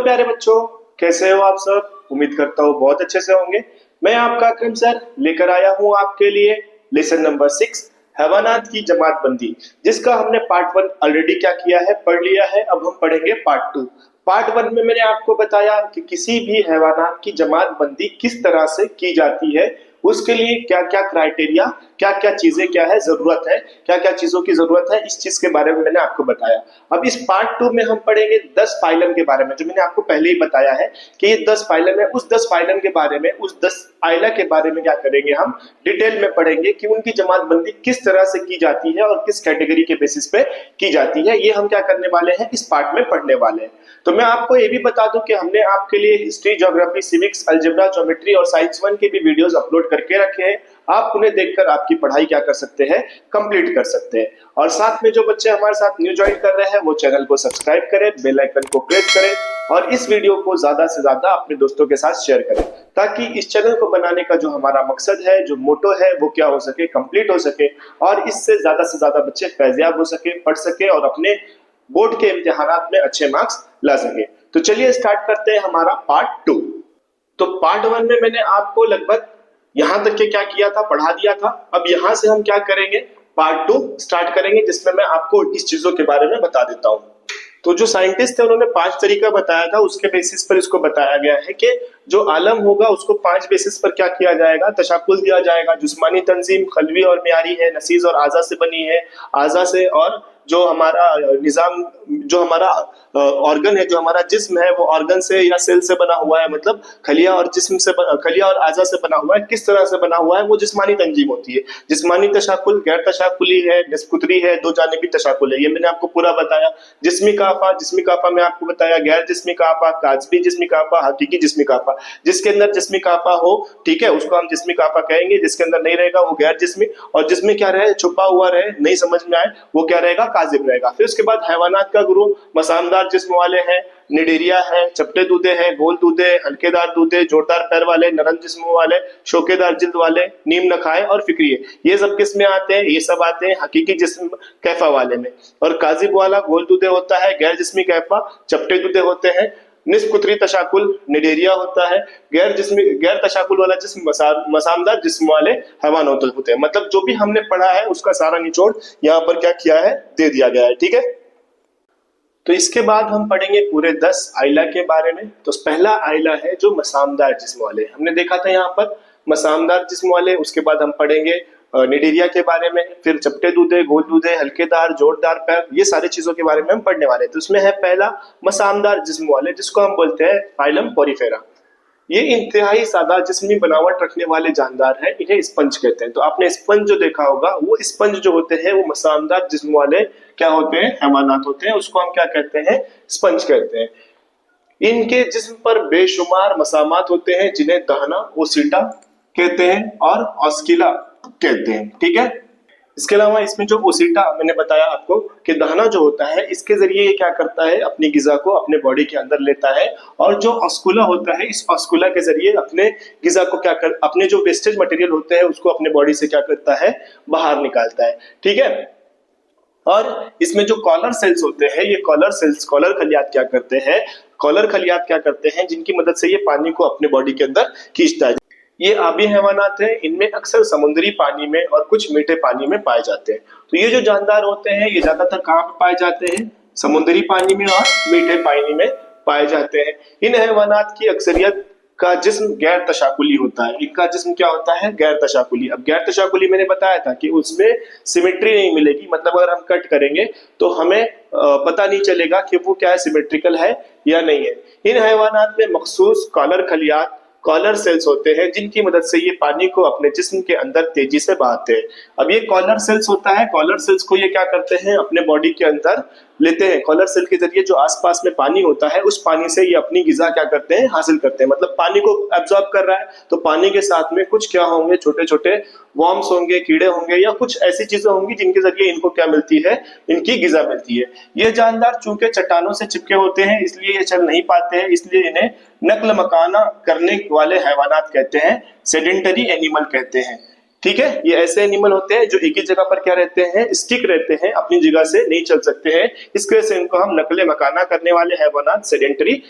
प्यारे बच्चों, कैसे हो आप सब। उम्मीद करता हूँ बहुत अच्छे से होंगे। मैं आपका अकरम सर लेकर आया हूँ आपके लिए लेसन नंबर 6 हैवानात की जमातबंदी, जिसका हमने पार्ट 1 ऑलरेडी क्या किया है, पढ़ लिया है। अब हम पढ़ेंगे पार्ट 2। पार्ट 1 में मैंने आपको बताया कि किसी भी हैवानात की जमातबंदी किस तरह से की जाती है, उसके लिए क्या क्या क्राइटेरिया, क्या क्या चीजें, क्या है जरूरत है, क्या क्या चीजों की जरूरत है, इस चीज के बारे में मैंने आपको बताया। अब इस पार्ट 2 में हम पढ़ेंगे 10 फाइलम के बारे में, जो मैंने आपको पहले ही बताया है कि ये 10 फाइलम है। उस 10 फाइलम के बारे में, उस 10 आइला के बारे में क्या करेंगे, हम डिटेल में पढ़ेंगे कि उनकी जमातबंदी किस तरह से की जाती है और किस कैटेगरी के बेसिस पे की जाती है। ये हम क्या करने वाले हैं, इस पार्ट में पढ़ने वाले हैं। तो मैं आपको ये भी बता दूं कि हमने आपके लिए history, geography, civics, algebra, geometry और साइंस 1 के भी वीडियोस अपलोड करके रखे हैं। आप उन्हें देखकर आपकी पढ़ाई क्या कर सकते हैं, कंप्लीट कर सकते हैं। और साथ में जो बच्चे हमारे साथ न्यू ज्वाइन कर रहे हैं वो चैनल को सब्सक्राइब करें, बेल आइकन को प्रेस करें और इस वीडियो को ज्यादा से ज्यादा अपने दोस्तों के साथ शेयर करें, ताकि इस चैनल को बनाने का जो हमारा मकसद है, जो मोटो है, वो क्या हो सके, कंप्लीट हो सके और इससे ज्यादा से ज्यादा बच्चे फैजियाब हो सके, पढ़ सके और अपने बोर्ड के इम्तिहानात में अच्छे मार्क्स ला सके। तो चलिए स्टार्ट करते हैं हमारा पार्ट 2। तो पार्ट 1 में मैंने आपको लगभग यहां तक के क्या किया था, पढ़ा दिया था। अब यहां से हम क्या करेंगे, पार्ट 2 स्टार्ट करेंगे, जिसमें मैं आपको इस चीजों के बारे में बता देता हूं। तो जो साइंटिस्ट थे उन्होंने 5 तरीका बताया था, उसके बेसिस पर इसको बताया गया है कि जो आलम होगा उसको 5 बेसिस पर क्या किया जाएगा, तशक्कुल दिया जाएगा। जिस्मानी तंजीम खलवी और म्यारी है, नसीज और आजा से बनी है, आजा से, और जो हमारा निजाम, जो हमारा ऑर्गन है, जो हमारा जिस्म है, वो ऑर्गन से या सेल से बना हुआ है। मतलब खलिया और जिस्म से, खलिया और आजा से बना हुआ है। किस तरह से बना हुआ है, वो जिस्मानी तंजीम होती है। जिस्मानी तशाकुल, गैर तशाकुली है, निस्कुतरी है, दो जानिबी तशाकुल है। ये मैंने आपको पूरा बताया। जिस्मी काफा में आपको बताया, गैर जिस्मी काफा, काजबी जिस्मी काफा, हकीकी जिस्मी काफा। जिसके अंदर जिस्मी काफा हो, ठीक है, उसको हम जिस्मी काफा कहेंगे। जिसके अंदर नहीं रहेगा वो गैर जिस्मी, और जिसमें क्या रहे, छुपा हुआ रहे, नहीं समझ में आए, वो क्या रहेगा, काजिब रहेगा। फिर उसके बाद हैवानात का गुरु मसामदार जिस्म वाले हैं, निडेरिया है, चपटे दूधे हैं, गोल दूधे, हल्केदार दूधे, जोरदार पैर वाले, नरम जिस्म वाले, शोकेदार जिल्द वाले, नीम नखाए और फिक्रिये। ये सब किस में आते हैं, ये सब आते हैं हकीकी जिस्म कैफा वाले में। और काजिब वाला गोल दूधे होता है, गैर जिस्मी कैफा, चपटे दूधे होते हैं, निस्कुतरी तशाकुल निडेरिया होता है, गैर तशाकुल वाला जिस्म मसामदार जिस्म वाले हैवान होते हैं। मतलब जो भी हमने पढ़ा है उसका सारा निचोड़ यहाँ पर क्या किया है, दे दिया गया है। ठीक है, तो इसके बाद हम पढ़ेंगे पूरे 10 आइला के बारे में। तो पहला आइला है जो मसामदार जिस्म वाले, हमने देखा था यहाँ पर मसामदार जिस्म वाले। उसके बाद हम पढ़ेंगे निडेरिया के बारे में, फिर चपटे दूधे, गोल दूधे, हल्केदार, जोरदार पैर, ये सारी चीजों के बारे में हम पढ़ने वाले हैं। तो उसमें है पहला मसामदार जिस्म वाले, जिसको हम बोलते हैं फाइलम पोरीफेरा। ये इंतहाई सादा जिस्मी बनावट रखने वाले जानदार हैं, इन्हें स्पंज कहते हैं। तो आपने स्पंज जो देखा होगा, वो स्पंज जो होते हैं वो मसामदार जिस्म वाले क्या होते हैं, हैवानात होते हैं। उसको हम क्या कहते हैं, स्पंज कहते हैं। इनके जिस्म पर बेशुमार मसामात होते हैं, जिन्हें दहना, ओसीटा कहते हैं और ऑस्किला कहते हैं। ठीक है, इसके अलावा इसमें जो ओसीटा मैंने बताया आपको कि दहना जो होता है, इसके जरिए ये क्या करता है, अपनी गिजा को अपने बॉडी के अंदर लेता है। और जो ऑस्कुला होता है, इस ऑस्कुला के जरिए अपने गिजा को क्या कर, अपने जो वेस्टेज मटेरियल होते हैं उसको अपने बॉडी से क्या करता है, बाहर निकालता है। ठीक है, और इसमें जो कॉलर सेल्स होते हैं, ये कॉलर सेल्स, कॉलर खलियात क्या करते हैं, कॉलर खलियात क्या करते हैं, जिनकी मदद से ये पानी को अपने बॉडी के अंदर खींचता है। ये आबी हैवानात हैं, इनमें अक्सर समुद्री पानी में और कुछ मीठे पानी में पाए जाते हैं। तो ये जो जानदार होते हैं, ये ज्यादातर कहाँ पे पाए जाते हैं, समुद्री पानी में और मीठे पानी में पाए जाते हैं। इन हैवानात की अक्सरियत का जिस्म गैर तशाकुली होता है। इनका जिस्म क्या होता है, गैर तशाकुली। अब गैर तशाकुली मैंने बताया था कि उसमें सिमेट्री नहीं मिलेगी, मतलब अगर हम कट करेंगे तो हमें पता नहीं चलेगा कि वो क्या है, सिमेट्रिकल है या नहीं है। इन हैवानात में मखसूस कॉलर खलियात, कॉलर सेल्स होते हैं, जिनकी मदद से ये पानी को अपने जिस्म के अंदर तेजी से बहाते हैं। अब ये कॉलर सेल्स होता है, कॉलर सेल्स को ये क्या करते हैं, अपने बॉडी के अंदर लेते हैं। कॉलर सेल के जरिए जो आसपास में पानी होता है, उस पानी से ये अपनी गिजा क्या करते हैं, हासिल करते हैं। मतलब पानी को एब्जॉर्ब कर रहा है, तो पानी के साथ में कुछ क्या होंगे, छोटे छोटे वॉर्म्स होंगे, कीड़े होंगे, या कुछ ऐसी चीजें होंगी जिनके जरिए इनको क्या मिलती है, इनकी गिजा मिलती है। ये जानदार चूंकि चट्टानों से चिपके होते हैं, इसलिए ये चल नहीं पाते हैं, इसलिए इन्हें नक्ल मकाना करने वाले हैवानात कहते हैं, सेडेंटरी एनिमल कहते हैं। ठीक है, ये ऐसे एनिमल होते हैं जो एक ही जगह पर क्या रहते हैं, स्टिक रहते हैं, अपनी जगह से नहीं चल सकते हैं। इसके वजह से इनको हम नकले मकाना करने वाले हैवानात, सेडेंटरी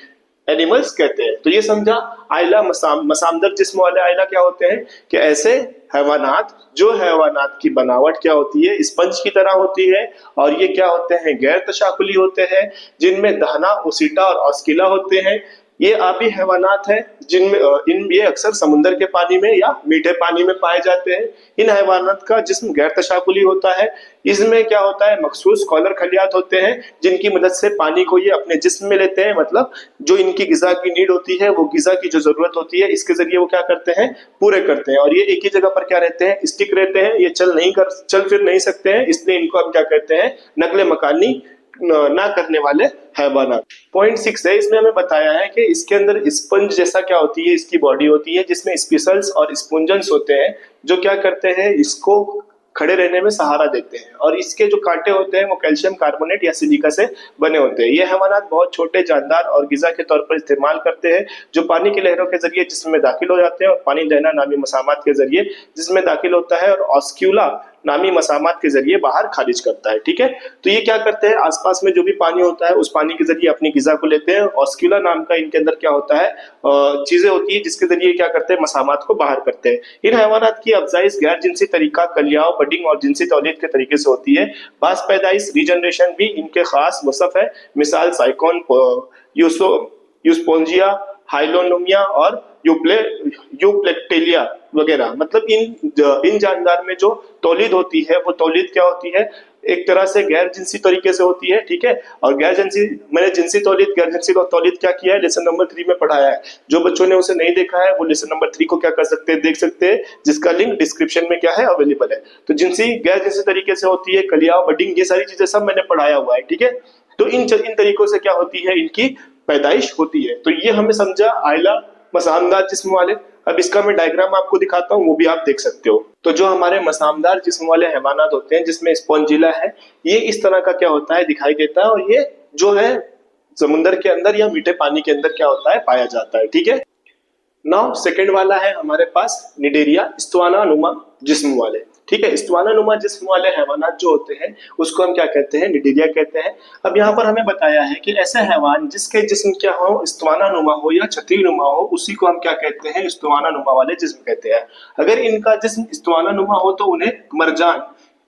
एनिमल्स कहते हैं। तो ये समझा। आइला मसामदर जिस्म वाले आइला क्या होते हैं कि ऐसे हैवानात जो हैवानात की बनावट क्या होती है, स्पंज की तरह होती है, और ये क्या होते हैं, गैर तशाकुली होते हैं, जिनमें दहना, ओसीटा और ऑस्किला होते हैं। ये आबी हैवानात हैं जिनमें इन ये अक्सर समुद्र के पानी में या मीठे पानी में पाए जाते हैं। इन हैवानात का जिस्म गैर तशाकुली होता है। इसमें क्या होता है, मखसूस कॉलर खलियात होते हैं जिनकी मदद से पानी को ये अपने जिस्म में लेते हैं। मतलब जो इनकी गिजा की नीड होती है, वो गिजा की जो जरूरत होती है, इसके जरिए वो क्या करते हैं, पूरे करते हैं। और ये एक ही जगह पर क्या रहते हैं, स्टिक रहते हैं। ये चल फिर नहीं सकते हैं, इसलिए इनको हम क्या कहते हैं, नकले मकानी ना करने वाले हैवानात। पॉइंट 6 है, इसमें हमें बताया है कि इसके अंदर स्पंज जैसा क्या होती है, इसकी बॉडी होती है जिसमें स्पिसल्स और स्पोंजन्स होते हैं, जो क्या करते हैं, इसको खड़े रहने में सहारा देते हैं। और इसके जो कांटे होते हैं वो कैल्शियम कार्बोनेट या सिलिका से बने होते हैं। ये हैवानात बहुत छोटे, जानदार और गिजा के तौर पर इस्तेमाल करते हैं, जो पानी की लहरों के जरिए जिस्म में दाखिल हो जाते हैं, और पानी दहना नामी मसामात के जरिए जिस्म में दाखिल होता है, और ऑस्क्यूला नामी मसामात के जरिए बाहर खारिज करता है। ठीक है, तो ये क्या करते हैं, आसपास में जो भी पानी होता है उस पानी के जरिए अपनी गिजा को लेते हैं। ऑस्क्यूला नाम का इनके अंदर क्या होता है, चीजें होती है जिसके जरिए क्या करते हैं, मसामात को बाहर करते हैं। इन हैवानात की अफजाइश गैर जिनसी तरीका, कलियाओं, बडिंग और जिनसी तौलीद के तरीके से होती है। बास पैदाइश, रीजनरेशन भी इनके खास वसफ है। मिसाल साइकोन, यूस्पोंजिया, हाइलोनोमिया और यूप्लेक्टेलिया वगैरह। मतलब इन जानदार में जो तौलीद होती है, वो तौलीद क्या होती है, एक तरह से गैर जिनसी तरीके से होती है। ठीक है, और गैर जिनसी, मैंने जिनसी तौलीद, गैर जिनसी तौलीद क्या किया है, लेसन नंबर 3 में पढ़ाया है। जो बच्चों ने उसे नहीं देखा है वो लेसन नंबर 3 को क्या कर सकते हैं, देख सकते हैं, जिसका लिंक डिस्क्रिप्शन में क्या है, अवेलेबल है। तो जिनसी गैर जिनसी तरीके से होती है, कलियाओं, बडिंग, ये सारी चीजें सब मैंने पढ़ाया हुआ है। ठीक है, तो इन तरीकों से क्या होती है, इनकी पैदाइश होती है। तो ये हमें समझा आइला मसामदार जिस्म वाले। अब इसका मैं डायग्राम आपको दिखाता हूँ, वो भी आप देख सकते हो। तो जो हमारे मसामदार जिस्म वाले हैवानात होते हैं जिसमें स्पॉन्जिला है, ये इस तरह का क्या होता है, दिखाई देता है, और ये जो है समुद्र के अंदर या मीठे पानी के अंदर क्या होता है, पाया जाता है। ठीक है, नाउ सेकंड वाला है हमारे पास निडेरिया, स्तवाना नुमा जिस्म वाले। ठीक है, स्तवाना नुमा जिस्म वाले हैवानात जो होते हैं उसको हम क्या कहते हैं, निडेरिया कहते हैं। अब यहाँ पर हमें बताया है कि ऐसे हैवान जिसके जिस्म क्या हो, स्तवाना नुमा हो या छतरी नुमा हो, उसी को हम क्या कहते हैं, स्तवाना नुमा वाले जिस्म कहते हैं। अगर इनका जिस्म स्तवाना नुमा हो तो उन्हें मरजान,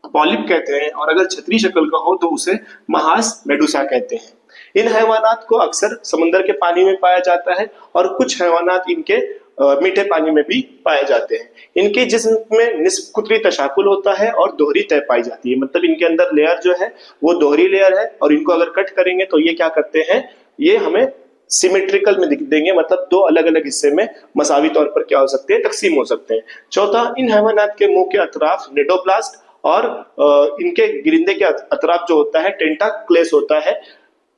पॉलिप कहते हैं, और अगर छतरी शक्ल का हो तो उसे महास, मेडुसा कहते हैं। इन हैवानात को अक्सर समुद्र के पानी में पाया जाता है, और कुछ हैवानात इनके मीठे पानी में भी पाए जाते हैं। इनके जिस्म में निस्फ कुतरी तशाकुल होता है और दोहरी तय पाई जाती है। मतलब इनके अंदर लेयर जो है वो दोहरी लेयर है, और इनको अगर कट करेंगे तो ये क्या करते हैं, ये हमें सिमेट्रिकल में दिख देंगे। मतलब दो अलग अलग हिस्से में मसावी तौर पर क्या हो सकते हैं, तकसीम हो सकते हैं। चौथा, इन हैवानात के मुंह के अतराफ निडोप्लास्ट और इनके गिरिंदे के अतराफ जो होता है टेंटाक्लेस होता है।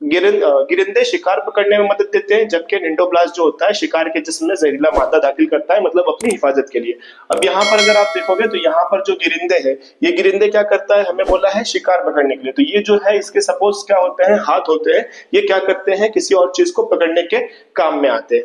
गिरिंदे शिकार पकड़ने में मदद देते हैं, जबकि निंडोब्लास्ट जो होता है शिकार के जिस्म में जहरीला मादा दाखिल करता है, मतलब अपनी हिफाजत के लिए। अब यहाँ पर अगर आप देखोगे तो यहाँ पर जो गिरिंदे है, ये गिरिंदे क्या करता है, हमें बोला है शिकार पकड़ने के लिए। तो ये जो है इसके सपोज क्या होते हैं, हाथ होते हैं। ये क्या करते हैं, किसी और चीज को पकड़ने के काम में आते हैं।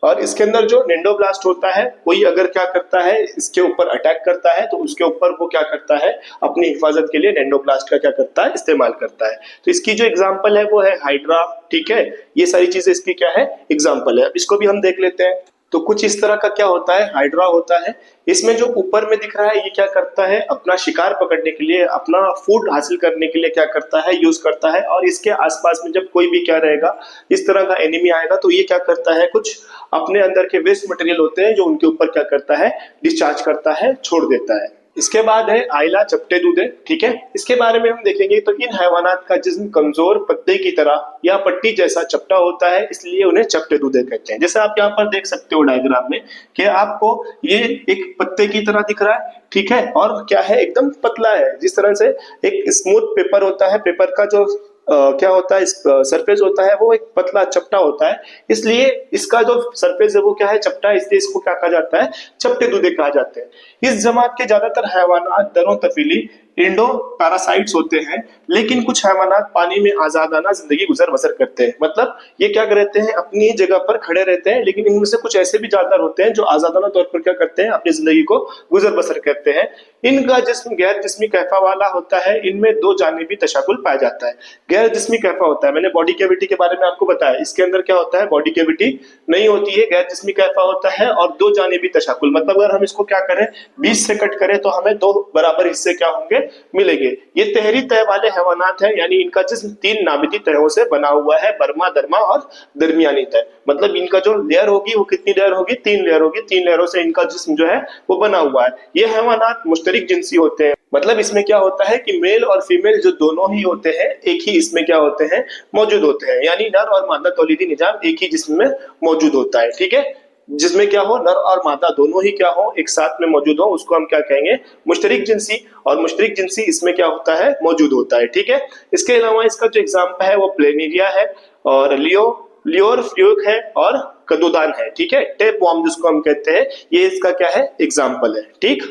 और इसके अंदर जो निंडोब्लास्ट होता है, कोई अगर क्या करता है, इसके ऊपर अटैक करता है, तो उसके ऊपर वो क्या करता है, अपनी हिफाजत के लिए निंडोब्लास्ट का क्या करता है, इस्तेमाल करता है। तो इसकी जो एग्जांपल है वो है हाइड्रा। ठीक है, ये सारी चीजें इसकी क्या है, एग्जांपल है। अब इसको भी हम देख लेते हैं। तो कुछ इस तरह का क्या होता है, हाइड्रा होता है। इसमें जो ऊपर में दिख रहा है, ये क्या करता है, अपना शिकार पकड़ने के लिए, अपना फूड हासिल करने के लिए क्या करता है, यूज करता है। और इसके आसपास में जब कोई भी क्या रहेगा, इस तरह का एनिमी आएगा, तो ये क्या करता है, कुछ अपने अंदर के वेस्ट मटेरियल होते हैं जो उनके ऊपर क्या करता है, डिस्चार्ज करता है, छोड़ देता है। इसके बाद है आइला चपटे दूधे। ठीक है, इसके बारे में हम देखेंगे। तो इन हैवानात का जिस्म कमजोर पत्ते की तरह या पट्टी जैसा चपटा होता है, इसलिए उन्हें चपटे दूधे कहते हैं। जैसे आप यहाँ पर देख सकते हो डायग्राम में कि आपको ये एक पत्ते की तरह दिख रहा है। ठीक है, और क्या है, एकदम पतला है। जिस तरह से एक स्मूथ पेपर होता है, पेपर का जो क्या होता है, सरफेस होता है, वो एक पतला चपटा होता है, इसलिए इसका जो सरफेस है वो क्या है, चपटा है, इसलिए इसको क्या कहा जाता है, चपटे दूधे कहा जाते हैं। इस जमात के ज्यादातर हैवानात दरों तफीली इंडो पैरासाइट्स होते हैं, लेकिन कुछ हैवानात पानी में आजादाना जिंदगी गुजर बसर करते हैं। मतलब ये क्या रहते हैं, अपनी ही जगह पर खड़े रहते हैं, लेकिन इनमें से कुछ ऐसे भी जानदार होते हैं जो आजादाना तौर पर क्या करते हैं, अपनी जिंदगी को गुजर बसर करते हैं। इनका जिस्म गैर जिस्मी कैफा वाला होता है, इनमें दो जानिबी तशाकुल पाया जाता है। गैर जिस्मी कैफा होता है, मैंने बॉडी कैविटी के बारे में आपको बताया, इसके अंदर क्या होता है, बॉडी कैविटी नहीं होती है, गैर जिस्मी कैफा होता है और दो जानिबी तशाकुल। मतलब अगर हम इसको क्या करें, 20 से कट करें तो हमें दो बराबर हिस्से क्या होंगे, मिलेंगे। ये तहरी तह वाले हैवानात हैं, यानी इनका जिस्म 3 नामिती तहों से बना हुआ है, बर्मा, दरमा और दरमियानी तह। मतलब इनका जो लेयर होगी वो कितनी लेयर होगी, 3 लेयर होगी। 3 लेयरों से इनका जिस्म जो है वो बना हुआ है। ये हैवानात मुश्तरिक जिनसी होते हैं, मतलब इसमें क्या होता है कि मेल और फीमेल जो दोनों ही होते हैं एक ही इसमें क्या होते हैं, मौजूद होते हैं। यानी नर और मादा तौलीदी निजाम एक ही जिस्म में मौजूद होता है। ठीक है, जिसमें क्या हो, नर और मादा दोनों ही क्या हो, एक साथ में मौजूद हो, उसको हम क्या कहेंगे, मुश्तरिक जिनसी। और मुश्तरिक जिनसी इसमें क्या होता है, मौजूद होता है। ठीक है, इसके अलावा इसका जो एग्जाम्पल है वो प्लेनिरिया है और लियोर फ्लूक है और कदुदान है। ठीक है, टेप वॉर्म जिसको हम कहते हैं, ये इसका क्या है, एग्जाम्पल है। ठीक,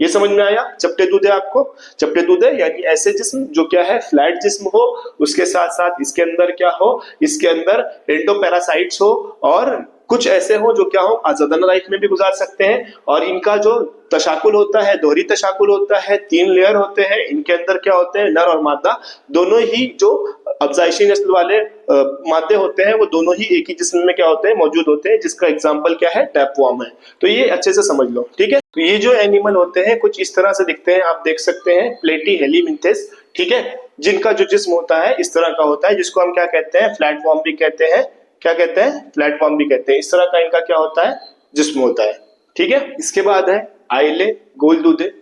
ये समझ में आया। चपटे दूधे आपको, चपटे दूधे यानी ऐसे जिस्म जो क्या है, फ्लैट जिस्म हो, उसके साथ साथ इसके अंदर क्या हो, इसके अंदर एंडोपैरासाइट्स हो और कुछ ऐसे हो जो क्या हो, आजादाना लाइफ में भी गुजार सकते हैं। और इनका जो तशाकुल होता है, दोहरी तशाकुल होता है, 3 लेयर होते हैं। इनके अंदर क्या होते हैं, नर और मादा दोनों ही जो अफजाइशी नस्ल वाले मादे होते हैं वो दोनों ही एक ही जिस्म में क्या होते हैं, मौजूद होते हैं, जिसका एग्जाम्पल क्या है, टैपवॉर्म है। तो ये अच्छे से समझ लो। ठीक है, तो ये जो एनिमल होते हैं कुछ इस तरह से दिखते हैं, आप देख सकते हैं, प्लेटी हेलीमिंथेस। ठीक है, जिनका जो जिस्म होता है इस तरह का होता है, जिसको हम क्या कहते हैं, फ्लैटफॉर्म भी कहते हैं। क्या कहते हैं, प्लेटफॉर्म भी कहते हैं। इस तरह का इनका क्या होता है, जिस्म होता है। ठीक है, इसके बाद है आइले गोलदूदे।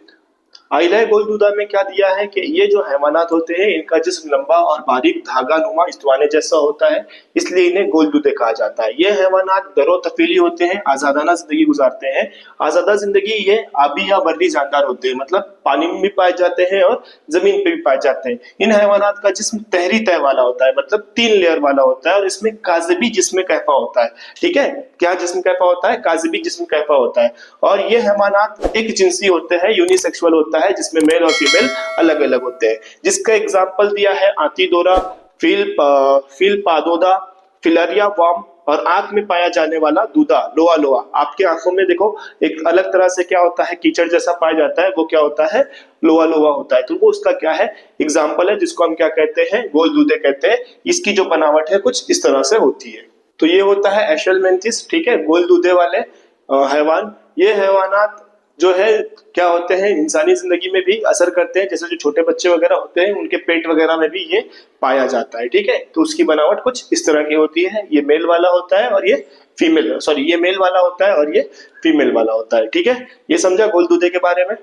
आइला गोलदूदा में क्या दिया है कि ये जो हैवानात होते हैं इनका जिस्म लंबा और बारीक धागा नुमा इस्तवाने जैसा होता है, इसलिए इन्हें गोलदूदे कहा जाता है। ये हैवानात दरो तफीली होते हैं, आजादाना जिंदगी गुजारते हैं। आजादा जिंदगी ये आबी या बर्री जानदार होते हैं, मतलब पानी में भी पाए जाते हैं और जमीन पे भी पाए जाते हैं। इन हैवानात का जिस्म तहरी तह वाला होता है, मतलब 3 लेयर वाला होता है और इसमें काज़िबी जिस्म कैफा होता है। ठीक है, क्या जिस्म कैफा होता है, काज़िबी जिस्म कैफा होता है। और ये हैवानात एक जिनसी होते हैं, यूनिसेक्सुअल होता है, जिसमें मेल और फीमेल अलग अलग होते हैं। जिसका एग्जाम्पल दिया है आंतीडोरा, फील पादोदा, फिलरिया वॉर्म और आंख में पाया जाने वाला दूधा, लोआ लोआ। आपके आंखों में देखो एक अलग तरह से क्या होता है, कीचड़ जैसा पाया जाता है, वो क्या होता है, लोआ लोआ होता है। तो वो उसका क्या है, एग्जाम्पल है, जिसको हम क्या कहते हैं, गोल दूधे कहते हैं। इसकी जो बनावट है कुछ इस तरह से होती है। तो ये होता है एशेलमेंथिस। ठीक है, गोल दूधे वाले हैवान। ये हैवानात जो है क्या होते हैं, इंसानी जिंदगी में भी असर करते हैं। जैसे जो छोटे बच्चे वगैरह होते हैं उनके पेट वगैरह में भी ये पाया जाता है। ठीक है, तो उसकी बनावट कुछ इस तरह की होती है। ये मेल वाला होता है और ये फीमेल, सॉरी ये मेल वाला होता है और ये फीमेल वाला होता है। ठीक है, ये समझा गोल दूधे के बारे में।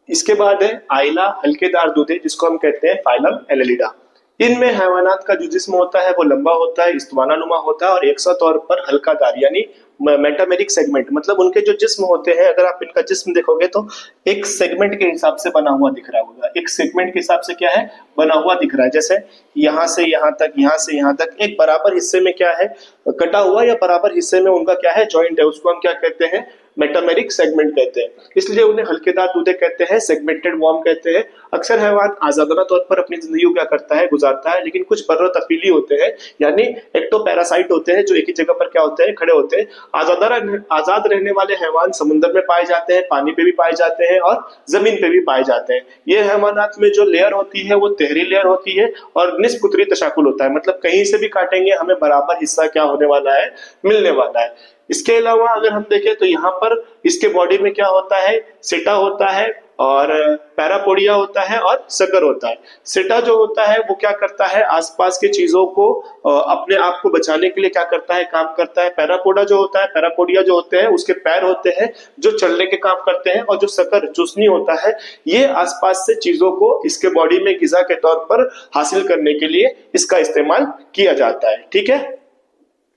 इसके बाद है आइला हल्केदार दूधे, जिसको हम कहते हैं फाइलम एनेलिडा। इनमें हैवानात का जो जिस्म होता है वो लंबा होता है, इस्तवाना नुमा होता है और एकसा तौर पर हल्कादार यानी मेटामेरिक सेगमेंट। मतलब उनके जो जिस्म होते हैं, अगर आप इनका जिस्म देखोगे तो एक सेगमेंट के हिसाब से बना हुआ दिख रहा होगा। एक सेगमेंट के हिसाब से क्या है, बना हुआ दिख रहा है। जैसे यहाँ से यहाँ तक, यहाँ से यहाँ तक एक बराबर हिस्से में क्या है, कटा हुआ या बराबर हिस्से में उनका क्या है, जॉइंट है। उसको हम क्या कहते हैं, मेटामेरिक सेगमेंट कहते हैं। इसलिए उन्हें हल्केदार दूधे कहते हैं, सेगमेंटेड वॉर्म कहते हैं। अक्सर हैवान आजादाना तौर पर अपनी जिंदगी को क्या करता है, गुजारता है, लेकिन कुछ बर्रो तफीली होते हैं, यानी एक्टोपैरासाइट होते हैं, जो एक ही जगह पर क्या होते हैं, खड़े होते हैं। आजाद रहने वाले हैवान समुद्र में पाए जाते हैं, पानी पे भी पाए जाते हैं और जमीन पे भी पाए जाते हैं। ये हैवानात में जो लेयर होती है वो तहरी लेयर होती है और निस्फ कुतरी तशाकुल होता है, मतलब कहीं से भी काटेंगे हमें बराबर हिस्सा क्या होने वाला है, मिलने वाला है। इसके अलावा अगर हम देखें तो यहाँ पर इसके बॉडी में क्या होता है, सेटा होता है और पैरापोडिया होता है और सकर होता है। सेटा जो होता है वो क्या करता है, आसपास के चीजों को अपने आप को बचाने के लिए क्या करता है, काम करता है। पैरापोडा जो होता है, पैरापोडिया जो होते हैं उसके पैर होते हैं जो चलने के काम करते हैं, और जो सकर चूसनी होता है ये आसपास से चीजों को इसके बॉडी में गिजा के तौर पर हासिल करने के लिए इसका इस्तेमाल किया जाता है। ठीक है,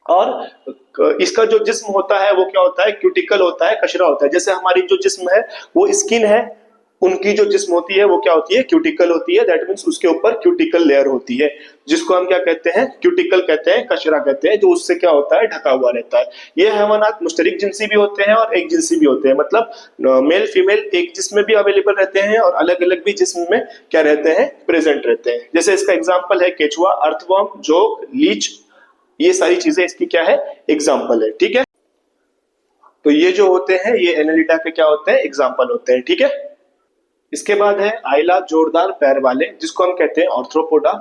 और इसका जो जिस्म होता है वो क्या होता है, क्यूटिकल होता है, कशरा होता है। जैसे हमारी जो जिस्म है वो स्किन है, उनकी जो जिस्म होती है वो क्या होती है, क्यूटिकल होती है। दैट मीन्स उसके ऊपर क्यूटिकल लेयर होती है, जिसको हम क्या कहते हैं, क्यूटिकल कहते हैं, कशरा कहते हैं, जो उससे क्या होता है, ढका हुआ रहता है। ये हैवानात मुश्तरिक जिनसी भी होते हैं और एक जिनसी भी होते हैं, मतलब मेल फीमेल एक जिस्म में भी अवेलेबल रहते हैं और अलग अलग भी जिस्म में क्या रहते हैं, प्रेजेंट रहते हैं। जैसे इसका एग्जाम्पल है केचुआ, अर्थवर्म, जोक, लीच, ये सारी चीजें इसकी क्या है, एग्जाम्पल है। ठीक है, तो ये जो होते हैं ये एनालिटा के क्या होते हैं, एग्जाम्पल होते हैं। ठीक है, इसके बाद है आइला, जोरदार पैर वाले, जिसको हम कहते हैं ऑर्थ्रोपोडा।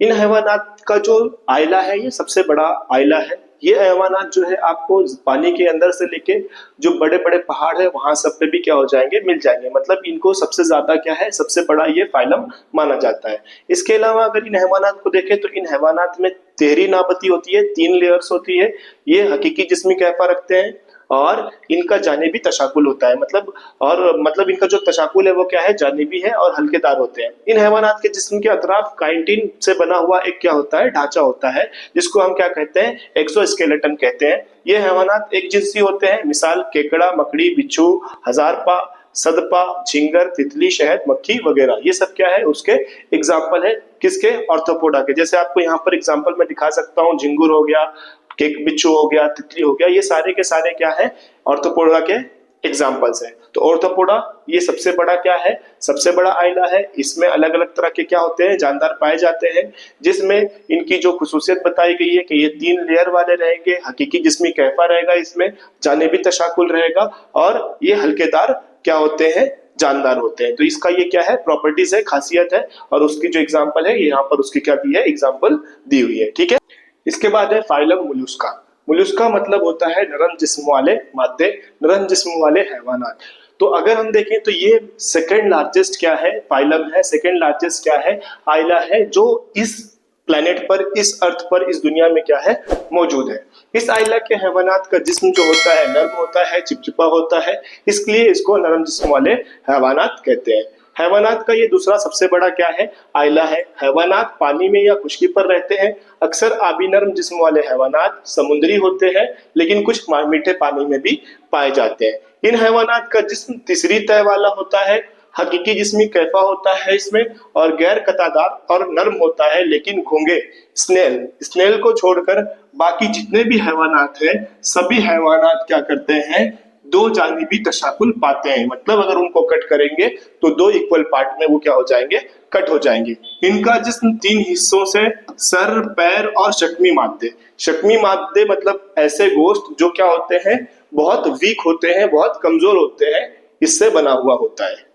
इन हैवानात का जो आइला है ये सबसे बड़ा आइला है। ये हैवानात जो है आपको पानी के अंदर से लेके जो बड़े बड़े पहाड़ है वहां सब पे भी क्या हो जाएंगे, मिल जाएंगे। मतलब इनको सबसे ज्यादा क्या है, सबसे बड़ा ये फाइलम माना जाता है। इसके अलावा अगर इन हैवानात को देखें तो इन हैवानात में तेहरी नाबती होती है, 3 लेयर्स होती है। ये हकीकी जिस्मी कैफा रखते हैं और इनका जानिबी तशाकुल होता है, मतलब इनका जो तशाकुल है वो क्या है, जानिबी है और हल्केदार होते हैं। इन हैवानात के जिस्म के अतराफ काइटिन से बना हुआ एक क्या होता है, ढांचा होता है, जिसको हम क्या कहते हैं, एक्सोस्केलेटन कहते हैं। ये हैवानात एक जिनसी होते हैं, मिसाल केकड़ा, मकड़ी, बिच्छू, हजारपा, सदपा, झिंगर, तितली, शहद, मक्खी वगैरह, ये सब क्या है, उसके एग्जाम्पल है। किसके, ऑर्थोपोडा के। जैसे आपको यहाँ पर एग्जाम्पल में दिखा सकता हूँ, झिंगुर हो गया, केक बिच्छू हो गया, तितली हो गया, ये सारे के सारे क्या है, ऑर्थोपोडा के एग्जाम्पल्स हैं। तो ऑर्थोपोडा ये सबसे बड़ा क्या है, सबसे बड़ा आइला है। इसमें अलग अलग तरह के क्या होते हैं, जानदार पाए जाते हैं, जिसमें इनकी जो खुसूसियत बताई गई है कि ये 3 लेयर वाले रहेंगे, हकीकी जिस्मी कैफा रहेगा, इसमें जानिबी तशाकुल रहेगा और ये हल्केदार क्या होते हैं, जानदार होते हैं। तो इसका ये क्या है, प्रॉपर्टीज है, खासियत है, और उसकी जो एग्जाम्पल है यहाँ पर उसकी क्या दी है, एग्जाम्पल दी हुई है। ठीक है, इसके बाद है फाइलम मोलुस्का। मोलुस्का मतलब होता है नरम जिस्म वाले मादे, नरम जिस्म वाले हैवानात। तो अगर हम देखें तो ये सेकंड लार्जेस्ट क्या है, फाइलम है, सेकंड लार्जेस्ट क्या है, आइला है, जो इस प्लेनेट पर, इस अर्थ पर, इस दुनिया में क्या है, मौजूद है। इस आइला के हैवानात का जिस्म जो होता है नर्म होता है, चिपचिपा होता है, इसलिए इसको नरम जिस्म वाले हैवानात कहते हैं। हैवानात का ये दूसरा सबसे बड़ा क्या है, आइला है। हैवानात पानी में या खुश्की पर रहते हैं। अक्सर आबी नर्म जिस्म वाले हैवानात समुद्री होते हैं, लेकिन कुछ मीठे पानी में भी पाए जाते हैं। इन हैवानात का जिस्म तीसरी तय वाला होता है, हकीकी जिस्मी कैफा होता है इसमें, और गैर कतादार और नर्म होता है, लेकिन घोंगे स्नेल को छोड़कर बाकी जितने भी हैवानात हैं, सभी हैवानात क्या करते हैं, 2 जानिबी तशाकुल पाते हैं। मतलब अगर उनको कट करेंगे तो 2 इक्वल पार्ट में वो क्या हो जाएंगे, कट हो जाएंगे। इनका जिस्म 3 हिस्सों से, सर, पैर और शक्मी मादे मतलब ऐसे गोश्त जो क्या होते हैं, बहुत वीक होते हैं, बहुत कमजोर होते हैं, इससे बना हुआ होता है।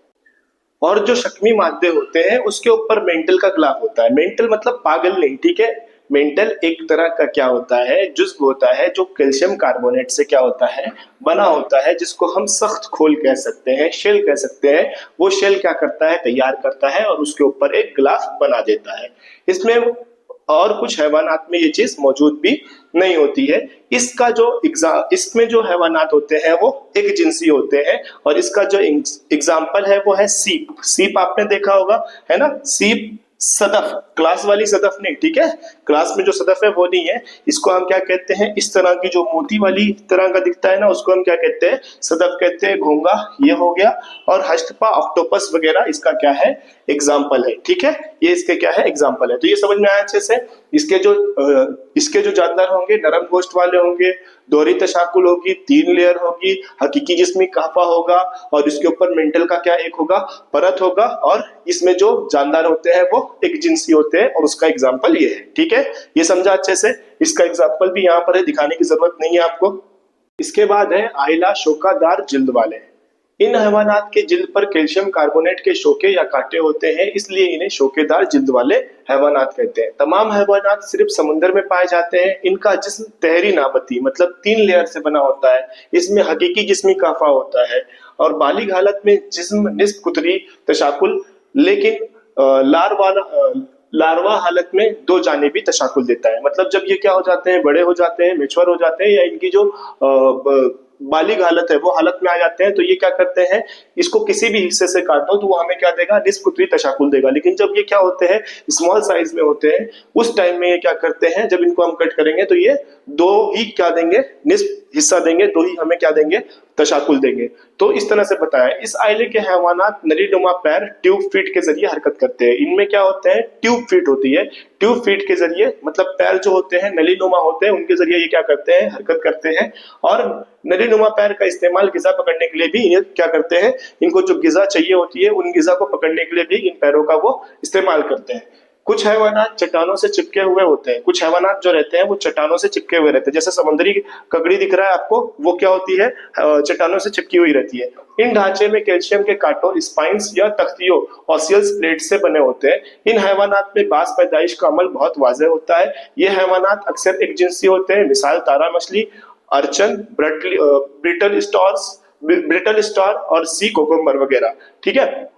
और जो शक्मी मादे होते हैं उसके ऊपर मेंटल का ग्लाफ होता है। मेंटल मतलब पागल नहीं, ठीक है। मेंटल एक तरह का क्या होता है, जुज्व होता है, जो कैल्शियम कार्बोनेट से क्या होता है, बना होता है, जिसको हम सख्त खोल कह सकते हैं, शेल कह सकते हैं। वो शेल क्या करता है, तैयार करता है और उसके ऊपर एक ग्लाफ बना देता है। इसमें और कुछ हैवानात में ये चीज मौजूद भी नहीं होती है। इसमें जो हैवानात होते हैं वो एक जिनसी होते हैं, और इसका जो एग्जाम्पल है वो है सीप आपने देखा होगा, है ना। सीप सदफ, क्लास वाली सदफ नहीं, ठीक है, क्लास में जो सदफ है वो नहीं है। इसको हम क्या कहते हैं, इस तरह की जो मोती वाली तरह का दिखता है ना, उसको हम क्या कहते हैं, सदफ कहते हैं। घोंगा ये हो गया, और हस्तपा, ऑक्टोपस वगैरह इसका क्या है, एग्जाम्पल है। ठीक है, ये इसके क्या है, एग्जाम्पल है। तो ये समझ में आया अच्छे से। इसके जो जानदार होंगे, नरम गोश्त वाले होंगे, दोहरी तशाकुल होगी, 3 लेयर होगी, हकीकी जिस्मी काफा होगा, और इसके ऊपर मेंटल का क्या एक होगा, परत होगा, और इसमें जो जानदार होते हैं वो एक जिनसी होते हैं, और उसका एग्जाम्पल ये है। ठीक है, ये समझा अच्छे से। इसका एग्जाम्पल भी यहाँ पर है, दिखाने की जरूरत नहीं है आपको। इसके बाद है आइला, शोकादार जिल्द वाले। इन हैवानात के जिल्द पर कैल्शियम कार्बोनेट के शोके या कांटे होते हैं, इसलिए इन्हें शोकेदार जिल्द वाले हैवानात कहते हैं। तमाम हैवानात सिर्फ समुद्र में पाए जाते हैं। इनका जिस्म तहरी नाबती मतलब 3 लेयर से बना होता है। इसमें हकीकी जिस्मी काफा होता है, और बालिग हालत में जिस्म निस्फ कुतरी तशाकुल, लेकिन लार्वा हालत में 2 जानिबी तशाकुल देता है। मतलब जब ये क्या हो जाते हैं, बड़े हो जाते हैं, मैच्योर हो जाते हैं, या इनकी जो बालिग हालत है वो हालत में आ जाते हैं, तो ये क्या करते हैं, इसको किसी भी हिस्से से काटो तो वो हमें क्या देगा, निस्फ कुतरी तशाकुल देगा। लेकिन जब ये क्या होते हैं, स्मॉल साइज में होते हैं, उस टाइम में ये क्या करते हैं, जब इनको हम कट करेंगे तो ये 2 ही क्या देंगे, निस्फ हिस्सा देंगे, 2 ही हमें क्या देंगे, तशाकुल देंगे। तो इस तरह से बताया, इस आइले के हैवानात नलीनुमा पैर ट्यूब फीट के जरिए हरकत करते हैं। इनमें क्या होते हैं, ट्यूब फीट होती है। ट्यूब फीट के जरिए मतलब पैर जो होते हैं नलीनुमा होते हैं, उनके जरिए ये क्या करते हैं, हरकत करते हैं। और नलीनुमा पैर का इस्तेमाल गिजा पकड़ने के लिए भी ये क्या करते हैं, इनको जो गिजा चाहिए होती है उन गिजा को पकड़ने के लिए भी इन पैरों का वो इस्तेमाल करते हैं। कुछ हैवानात चट्टानों से चिपके हुए होते हैं। कुछ हैवानात जो रहते हैं वो चट्टानों से चिपके हुए रहते हैं। जैसे समुद्री ककड़ी दिख रहा है आपको, वो क्या होती है, चट्टानों से चिपकी हुई रहती है। इन ढांचे में कैल्शियम के कांटों, स्पाइंस या तख्तियों, ऑसियल्स प्लेट से बने होते हैं। इन हैवानात में बास पैदाइश का अमल बहुत वाज़ेह होता है। ये हैवानात अक्सर एक जिनसी होते हैं, मिसाल तारा मछली, अर्चन, ब्रिटल स्टार और सी कोकम्बर वगैरह। ठीक है,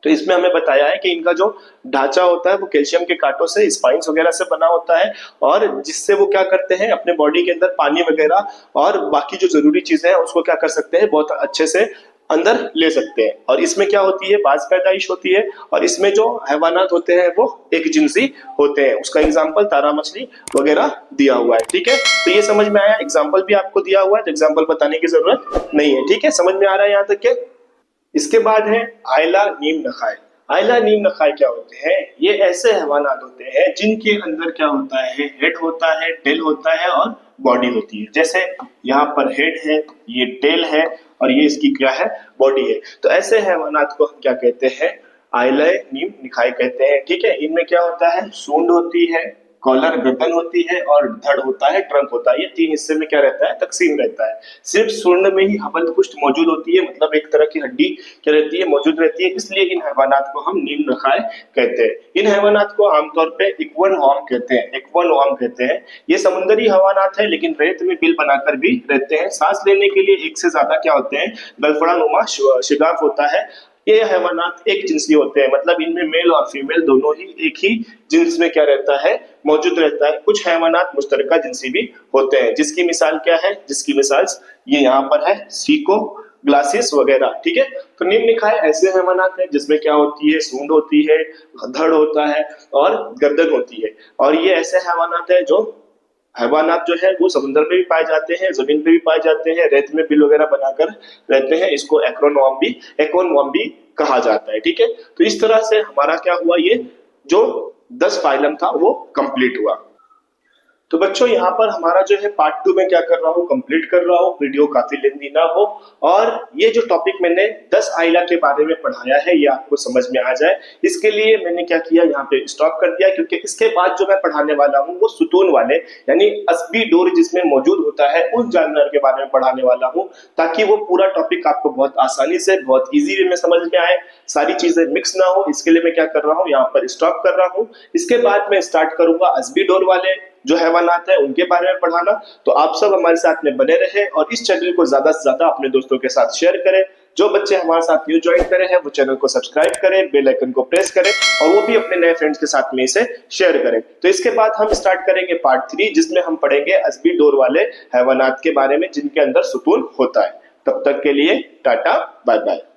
तो इसमें हमें बताया है कि इनका जो ढांचा होता है वो कैल्शियम के कांटों से, स्पाइंस वगैरह से बना होता है, और जिससे वो क्या करते हैं, अपने बॉडी के अंदर पानी वगैरह और बाकी जो जरूरी चीजें हैं उसको क्या कर सकते हैं, बहुत अच्छे से अंदर ले सकते हैं। और इसमें क्या होती है, बाज पैदाइश होती है। और इसमें जो हैवानात होते हैं वो एक जिनसी होते हैं। उसका एग्जाम्पल तारा मछली वगैरह दिया हुआ है। ठीक है, तो ये समझ में आया। एग्जाम्पल भी आपको दिया हुआ है, तो एग्जाम्पल बताने की जरूरत नहीं है। ठीक है, समझ में आ रहा है यहाँ तक के। इसके बाद है आयला नीम नखाए। आयला नीम नखाए क्या होते हैं, ये ऐसे हैवानात होते हैं जिनके अंदर क्या होता है, हेड होता है, टेल होता है और बॉडी होती है। जैसे यहाँ पर हेड है, ये टेल है और ये इसकी क्या है, बॉडी है। तो ऐसे हैवानात को हम क्या कहते हैं, आयला नीम नखाए कहते हैं। ठीक है, इनमें क्या होता है, सूंड होती है, कॉलर गर्दन होती है और धड़ होता है, ट्रंक होता है। ये तीन हिस्से में क्या रहता है, तकसीम रहता है। सिर्फ सूंड में ही हबल पुष्ट मौजूद होती है, मतलब एक तरह की हड्डी क्या रहती है, मौजूद रहती है। इसलिए इन हैवानात को हम नीम नखाए कहते हैं। इन हैवानात को आमतौर पे इक्वन वॉर्म कहते हैं, इक्वन वॉर्म कहते हैं। ये समुद्री हैवानात है लेकिन रेत में बिल बनाकर भी रहते हैं। सांस लेने के लिए एक से ज्यादा क्या होते हैं, गलफड़ा नुमा शिगाफ होता है। ये हैवानात एक जिनसी होते हैं, मतलब इनमें मेल और फीमेल दोनों ही एक ही जिन्स में क्या रहता है, मौजूद रहता है। कुछ हैवानात मुश्तरका जिनसी भी होते हैं, जिसकी मिसाल क्या है, जिसकी मिसाल ये यहाँ पर है, सीको, ग्लासेस वगैरह। ठीक है, तो निम्न निकाय ऐसे हैवानात हैं जिसमें क्या होती है, सूंड होती है, धड़ होता है और गर्दन होती है। और ये ऐसे हैवानात है जो हैवानात जो है वो समुद्र में भी पाए जाते हैं, जमीन पे भी पाए जाते हैं, रेत में बिल वगैरह बनाकर रहते हैं। इसको एक्रोनवॉर्म भी कहा जाता है। ठीक है, तो इस तरह से हमारा क्या हुआ, ये जो 10 फाइलम था वो कंप्लीट हुआ। तो बच्चों यहाँ पर हमारा जो है पार्ट 2 में क्या कर रहा हूँ, कंप्लीट कर रहा हूँ, वीडियो काफी लेंथी ना हो। और ये जो टॉपिक मैंने 10 आइला के बारे में पढ़ाया है ये आपको समझ में आ जाए, इसके लिए मैंने क्या किया, यहाँ पे स्टॉप कर दिया। क्योंकि इसके बाद जो मैं पढ़ाने वाला हूँ वो सुतून वाले यानी अस्बी डोर जिसमें मौजूद होता है उस जानवर के बारे में पढ़ाने वाला हूँ, ताकि वो पूरा टॉपिक आपको बहुत आसानी से, बहुत ईजी वे में समझ में आए, सारी चीजें मिक्स ना हो। इसके लिए मैं क्या कर रहा हूँ, यहाँ पर स्टॉप कर रहा हूँ। इसके बाद मैं स्टार्ट करूंगा अस्बी डोर वाले जो हैवानात है उनके बारे में पढ़ाना। तो आप सब हमारे साथ में बने रहे और इस चैनल को ज्यादा से ज्यादा अपने दोस्तों के साथ शेयर करें। जो बच्चे हमारे साथ न्यू ज्वाइन करे हैं वो चैनल को सब्सक्राइब करें, बेल आइकन को प्रेस करें और वो भी अपने नए फ्रेंड्स के साथ में इसे शेयर करें। तो इसके बाद हम स्टार्ट करेंगे पार्ट 3 जिसमें हम पढ़ेंगे अस्बी डोर वाले हैवानात के बारे में जिनके अंदर सुतून होता है। तब तक के लिए टाटा बाय बाय।